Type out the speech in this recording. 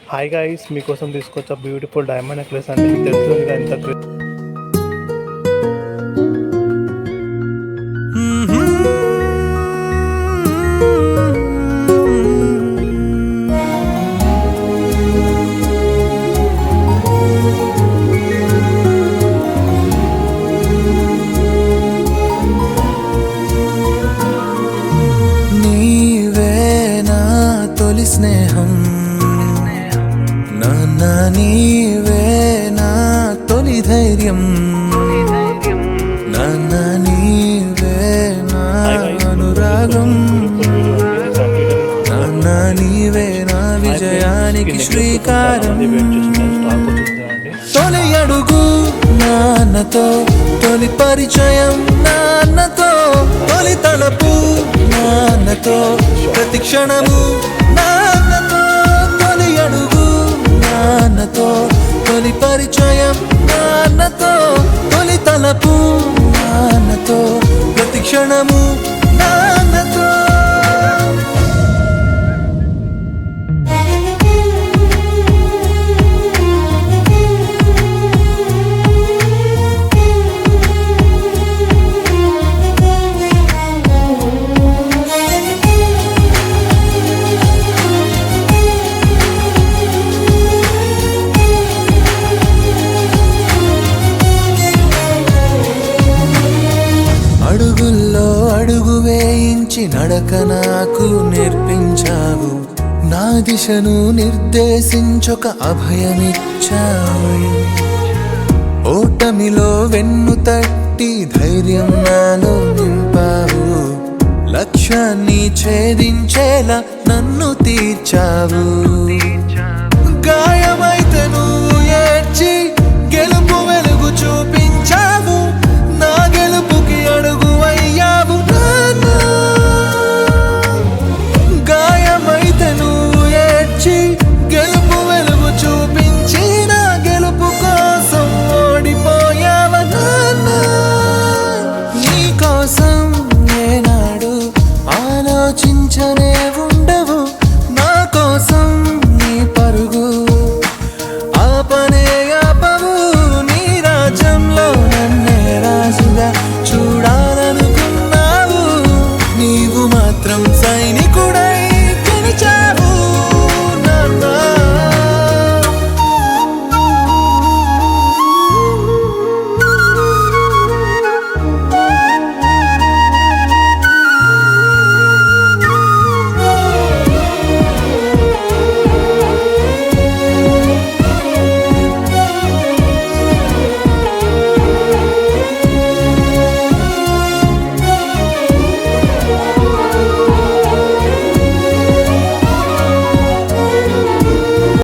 hi guys, మీకోసం తీసుకొచ్చా beautiful diamond necklace అంటే మీకు తెలుస్తుంది ఎంత స్నేహం నాన్న నీవే నా తొలి ధైర్యం నాన్న నీవే నా అనురాగం నాన్న నీవే నా విజయానికి శ్రీకారం తొలి అడుగు నాన్నతో తొలి పరిచయం నాన్నతో తొలి తలపు నాన్నతో ప్రతి క్షణము నాన్నతో తొలి అడుగు నాన్నతో తొలి పరిచయం నాన్నతో తొలి తలపు నాన్నతో ప్రతి క్షణము నాన్నతో అడుగుల్లో అడుగు వేయించి నడక నాకు నేర్పించావు నా దిశను నిర్దేశించొక అభయమిచ్చావు ఓటమిలో వెన్ను తట్టి ధైర్యం నాలో నింపావు లక్ష్యాన్ని ఛేదించేలా నన్ను తీర్చావు